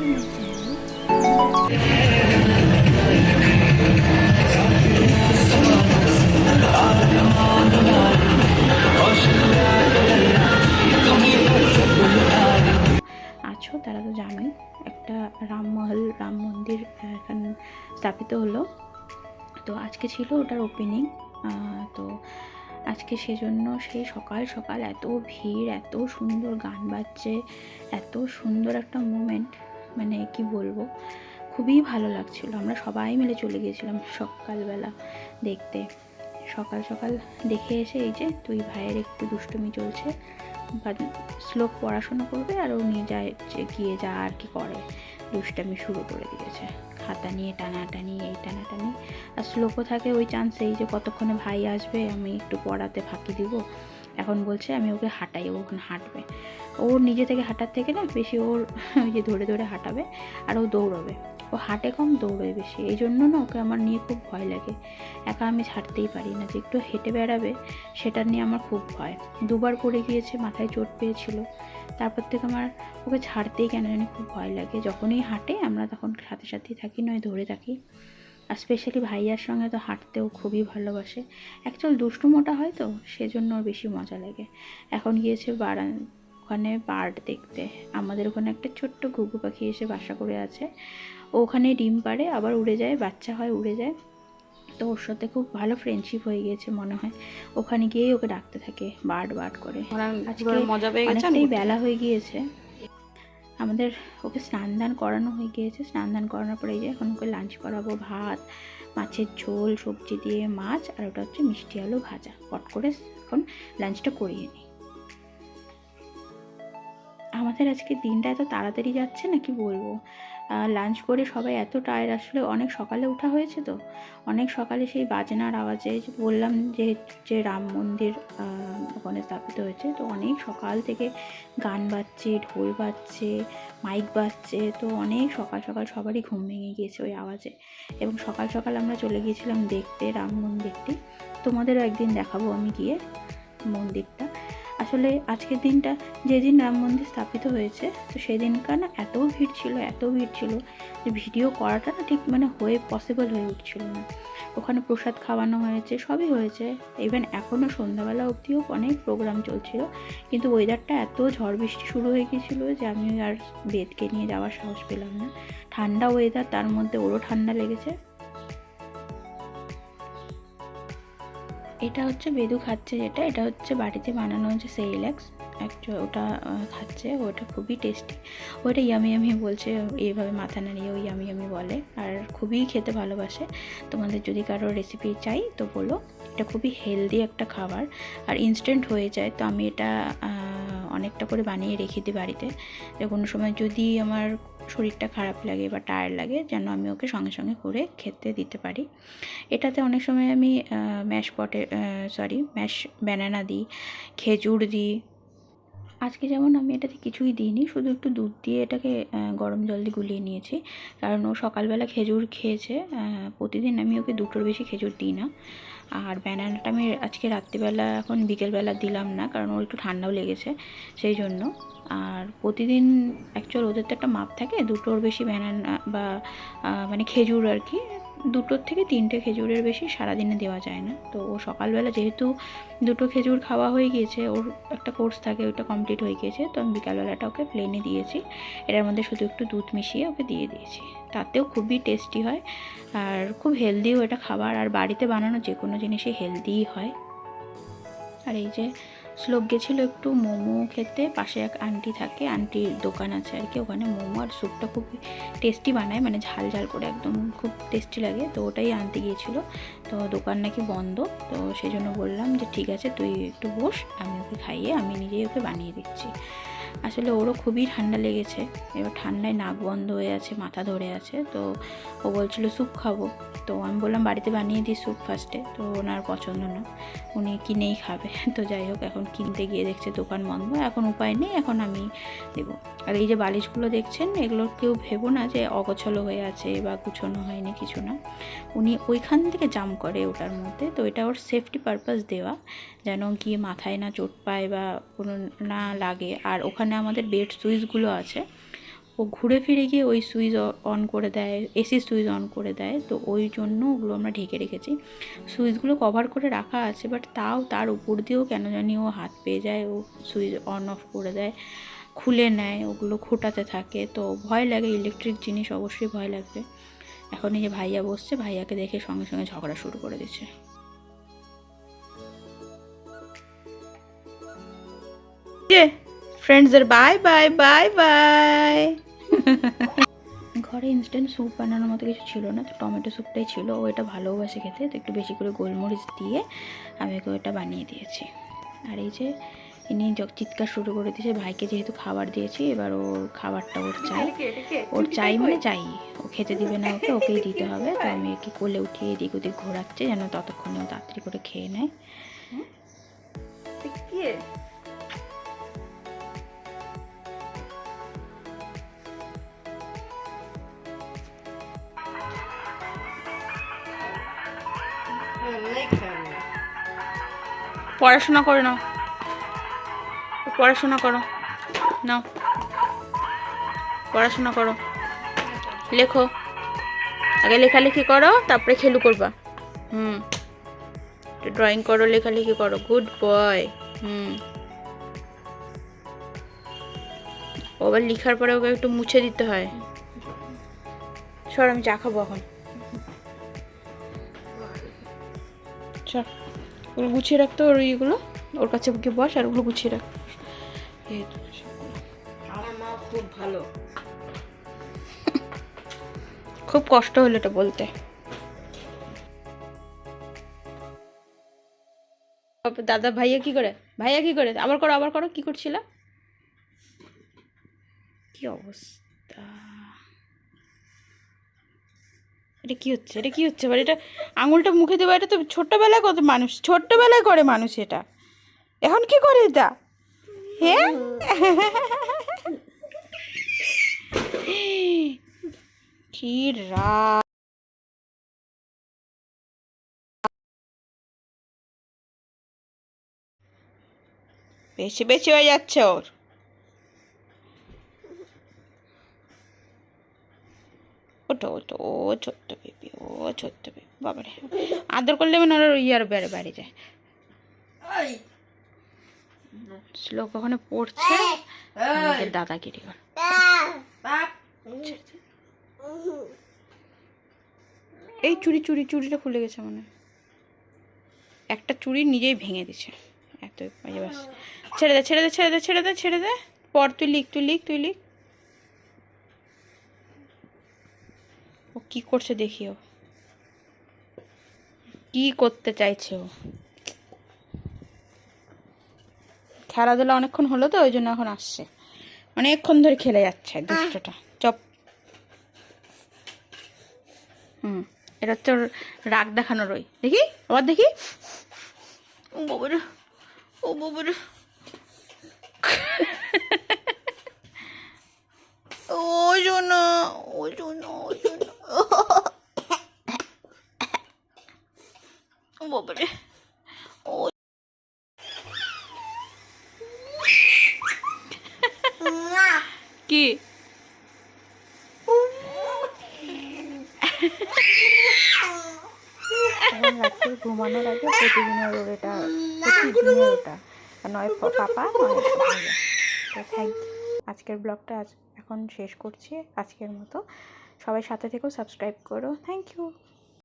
আছো তারা তো জানোই, একটা রাম মন্দির এখানে স্থাপিত হলো। তো আজকে ছিল ওটার ওপেনিং। তো আজকে সেজন্য সেই সকাল সকাল এত ভিড়, এত সুন্দর গান বাজছে, এত সুন্দর একটা মোমেন্ট, মানে কি বলবো, খুবই ভালো লাগছিল। আমরা সবাই মিলে চলে গিয়েছিলাম সকালবেলা দেখতে। সকাল সকাল দেখে এসে এই যে তুই ভাইয়ের একটু দুষ্টুমি চলছে, বা শ্লোক পড়াশোনা করবে আর ও নিয়ে যায় গিয়ে যা আর কি করে, দুষ্টামি শুরু করে দিয়েছে, খাতা নিয়ে টানাটানি, এই টানাটানি। আর শ্লোকও থাকে ওই চান্সেই যে কতক্ষণে ভাই আসবে, আমি একটু পড়াতে ফাঁকি দিব। এখন বলছে আমি ওকে হাঁটাই, ও ওখানে হাঁটবে। ওর নিজে থেকে হাঁটার থেকে না বেশি ওর ওই যে ধরে ধরে হাঁটাবে, আর ও দৌড়বে। ও হাঁটে কম, দৌড়ে বেশি, এই জন্য না ওকে আমার নিয়ে খুব ভয় লাগে। একা আমি ছাড়তেই পারি না, যে একটু হেঁটে বেড়াবে সেটা নিয়ে আমার খুব ভয়। দুবার পড়ে গিয়েছে, মাথায় চোট পেয়েছিল, তারপর থেকে আমার ওকে ছাড়তেই কেন জানি খুব ভয় লাগে। যখনই হাঁটে আমরা তখন সাথে সাথেই থাকি, নয় ধরে থাকি। আর স্পেশালি ভাইয়ার সঙ্গে তো হাঁটতেও খুবই ভালোবাসে। অ্যাকচুয়াল দুষ্টু মোটা হয় তো, সেজন্য ওর বেশি মজা লাগে। এখন গিয়েছে ওখানে বার্ড দেখতে। আমাদের ওখানে একটা ছোট্ট ঘুঘু পাখি এসে বাসা করে আছে। ও ওখানে ডিম পাড়ে, আবার উড়ে যায়, বাচ্চা হয় উড়ে যায়। তো ওর সাথে খুব ভালো ফ্রেন্ডশিপ হয়ে গিয়েছে মনে হয়। ওখানে গিয়েই ওকে ডাকতে থাকে বার্ড বার্ড করে। আজকে মজা পেয়ে গেছে, অনেকটাই বেলা হয়ে গিয়েছে, আমাদের ওকে স্নান দান করানো হয়ে গিয়েছে। স্নান দান করানোর পরে যে এখন ওকে লাঞ্চ করাবো। ভাত, মাছের ঝোল, সবজি দিয়ে মাছ, আর ওটা হচ্ছে মিষ্টি আলু ভাজা। পট করে এখন লাঞ্চটা করিয়ে নিই। আমাদের আজকে দিনটা এত তাড়াতাড়ি যাচ্ছে না, কি বলবো। লাঞ্চ করে সবাই এত টায়ার্ড, আসলে অনেক সকালে ওঠা হয়েছে তো, অনেক সকালে সেই বাজনার আওয়াজে বললাম যে রাম মন্দির ওখানে স্থাপিত হয়েছে, তো অনেক সকাল থেকে গান বাজছে, ঢোল বাজছে, মাইক বাজছে, তো অনেক সকাল সকাল সবারই ঘুম ভেঙে গিয়েছে ওই আওয়াজে। এবং সকাল সকাল আমরা চলে গিয়েছিলাম দেখতে রাম মন্দিরটি। তোমাদেরও একদিন দেখাবো আমি গিয়ে মন্দিরটা। আসলে আজকের দিনটা, যেদিন রাম মন্দির স্থাপিত হয়েছে, তো সেদিনকার না এত ভিড় ছিল যে ভিডিও করাটা না ঠিক মানে পসিবল হয়ে উঠছিল না। ওখানে প্রসাদ খাওয়ানো হয়েছে, সবই হয়েছে, ইভেন এখনও সন্ধ্যাবেলা অবধিও অনেক প্রোগ্রাম চলছিল। কিন্তু ওয়েদারটা এত ঝড় বৃষ্টি শুরু হয়ে গিয়েছিল যে আমি আর বেদকে নিয়ে যাওয়ার সাহস পেলাম না। ঠান্ডা ওয়েদার, তার মধ্যে ওরও ঠান্ডা লেগেছে। এটা হচ্ছে বেদু খাচ্ছে, এটা হচ্ছে বাড়িতে বানানো হচ্ছে সেরিল্যাক্স। ওটা খাচ্ছে, ওটা খুবই টেস্টি। ওটা ইয়ামি ইয়ামি বলছে, এইভাবে মাথা নাড়িয়ে ওই ইয়ামি ইয়ামি বলে, আর খুবই খেতে ভালোবাসে। তোমাদের যদি কারো রেসিপি চাই তো বলো। এটা খুবই হেলদি একটা খাবার, আর ইনস্ট্যান্ট হয়ে যায়। তো আমি এটা অনেকটা করে বানিয়ে রেখে দিই বাড়িতে, যে কোনো সময় যদি আমার শরীরটা খারাপ লাগে বা টায়ার্ড লাগে, যেন আমি ওকে সঙ্গে সঙ্গে করে খেতে দিতে পারি। এটাতে অনেক সময় আমি ম্যাশ ব্যানানা দিই, খেজুর দিই। আজকে যেমন আমি এটাতে কিছুই দিইনি, শুধু একটু দুধ দিয়ে এটাকে গরম জল দিয়ে গুলিয়ে নিয়েছি। কারণ ও সকালবেলা খেজুর খেয়েছে, প্রতিদিন আমি ওকে দুটোর বেশি খেজুর দিই না। আর ব্যানানাটা আমি আজকে রাত্রিবেলা, এখন বিকেলবেলা দিলাম না, কারণ ওর একটু ঠান্ডাও লেগেছে সেই জন্য। আর প্রতিদিন অ্যাকচুয়াল ওদের তো একটা মাপ থাকে, দুটোর বেশি ব্যানানা বা মানে খেজুর আর কি, দুটোর থেকে তিনটে খেজুরের বেশি সারাদিনে দেওয়া যায় না। তো ও সকালবেলা যেহেতু দুটো খেজুর খাওয়া হয়ে গিয়েছে, ওর একটা কোর্স থাকে, ওইটা কমপ্লিট হয়ে গিয়েছে, তো আমি বিকালবেলাটা ওকে প্লেনে দিয়েছি। এটার মধ্যে শুধু একটু দুধ মিশিয়ে ওকে দিয়ে দিয়েছি। তাতেও খুবই টেস্টি হয়, আর খুব হেলদিও এটা খাবার। আর বাড়িতে বানানো যে কোনো জিনিসই হেলদিই হয়। আর এই যে শ্লোক গেছিলো একটু মোমো খেতে, পাশে এক আন্টি থাকে, আন্টির দোকান আছে আর কি, ওখানে মোমো আর স্যুপটা খুব টেস্টি বানায়, মানে ঝাল ঝাল করে একদম খুব টেস্টি লাগে। তো ওটাই আনতে গিয়েছিলো, তো দোকান নাকি বন্ধ। তো সেই জন্য বললাম যে ঠিক আছে তুই একটু বস, আমি ওকে খাইয়ে আমি নিজেই ওকে বানিয়ে দিচ্ছি। আসলে ওরও খুবই ঠান্ডা লেগেছে, এবার ঠান্ডায় নাক বন্ধ হয়ে আছে, মাথা ধরে আছে। তো ও বলছিল স্যুপ খাবো, তো আমি বললাম বাড়িতে বানিয়ে দিই স্যুপ ফার্স্টে, তো ওনার পছন্দ না, উনি কিনেই খাবে। তো যাই হোক, এখন কিনতে গিয়ে দেখছে দোকান বন্ধ, এখন উপায় নেই, এখন আমি দেবো। আর এই যে বালিশগুলো দেখছেন, এগুলো কেউ ভেবো না যে অগোছালো হয়ে আছে বা গুছোনো হয়নি, কিছু না। উনি ওইখান থেকে জাম্প করে ওটার মধ্যে, তো এটা ওর সেফটি পারপাস দেওয়া, যেন গিয়ে মাথায় না চোট পায় বা কোনো না লাগে। আর ওখানে আমাদের বেড সুইচগুলো আছে, ও ঘুরে ফিরে গিয়ে ওই সুইচ অন করে দেয়, এসির সুইচ অন করে দেয়। তো ওই জন্য ওগুলো আমরা ঢেকে রেখেছি। সুইচগুলো কভার করে রাখা আছে, বাট তাও তার উপর দিয়েও কেন জানি ও হাত পেয়ে যায়, ও সুইচ অন অফ করে দেয়, খুলে নেয়, ওগুলো খোটাতে থাকে। তো ভয় লাগে, ইলেকট্রিক জিনিস অবশ্যই ভয় লাগবে। এখন এই যে ভাইয়া বসছে, ভাইয়াকে দেখে সঙ্গে সঙ্গে ঝগড়া শুরু করে দিচ্ছে। ফ্রেন্ডসদের বাই বাই বাই বাই। ঘরে ইনস্ট্যান্ট স্যুপ বানানোর মতো কিছু ছিল না, তো টমেটো স্যুপটাই ছিল। ও এটা ভালোবাসে খেতে, তো একটু বেশি করে গোলমরিচ দিয়ে আমি ওকে ওটা বানিয়ে দিয়েছি। আর এই যে ইনি চিৎকার শুরু করে দিয়েছে, ভাইকে যেহেতু খাবার দিয়েছি, এবার ওর খাবারটা ওর চাই, ওর চাই মানে চাই। ও খেতে দিবে না ওকে, ওকেই দিতে হবে। তো আমি একে কোলে উঠিয়ে এদিক ওদিক ঘোরাচ্ছি যেন ততক্ষণে ও তাড়াতাড়ি করে খেয়ে নেয়। পড়াশোনা করে নাও, পড়াশোনা করো, নাও পড়াশোনা করো, লেখো, আগে লেখালেখি করো তারপরে খেলু করবা। ড্রয়িং করো, লেখালেখি করো, গুড বয়। আবার লেখার পরে ওকে একটু মুছে দিতে হয়। সর, আমি চা খাবো এখন। চল, ওগুলো গুছিয়ে রাখতো, ওর ইয়েগুলো ওর কাছে গিয়ে বস আর ওগুলো গুছিয়ে রাখ। আমার মা খুব ভালো। খুব কষ্ট হলো এটা বলতে। দাদা ভাইয়া কি করে, ভাইয়া কি করে, আবার করো আবার করো, কি করছিল, কি অবস্থা, এটা কি হচ্ছে, এটা কি হচ্ছে, এবার এটা আঙুলটা মুখে দেবো, এটা তো ছোট্টবেলায় কত মানুষ ছোট্টবেলায় করে মানুষ, এটা এখন কি করে এটা, হ্যাঁ? কি রাত, বেশি বেশি হয়ে যাচ্ছে ওর। ওটো ওটো, ও ছোট্ট বেবি, ও ছোট্ট বেবি, বাবারে আদর করলে মানে ওর ইয়ার বেড়ে বাড়ি যায়। শ্লোক ওখানে পড়ছে, দাদাগিরি কর। এই চুড়িটা খুলে গেছে মানে, একটা চুড়ি নিজেই ভেঙে দিছে। এত বাস, ছেড়ে দে ছেড়ে দে ছেড়ে দে ছেড়ে দে ছেড়ে দে, পর তুই লিখ তুই লিখ তুই লিখ। ও কি করছে দেখিও, কি করতে চাইছে ও। খেলাধুলা অনেকক্ষণ হলো তো, ওই জন্য এখন আসছে, অনেকক্ষণ ধরে খেলে যাচ্ছে দুষ্টটা। চপ, এটা হচ্ছে ওর রাগ দেখানোর, ওই দেখি আবার দেখি, ও বাবারে, ও বাবারে, ও শোনা, ও শোনা, ও শোনা, ও বাবারে, ও কি রাত্রে ঘুমানোর আগে প্রতিদিনের ওর এটা, প্রতিদিনের ওটা, নয় পাপা নয় ভাইয়া। তো থ্যাংক ইউ, আজকের ব্লগটা এখন শেষ করছি আজকের মতো। সবাই সাথে থেকেও সাবস্ক্রাইব করো, থ্যাংক ইউ।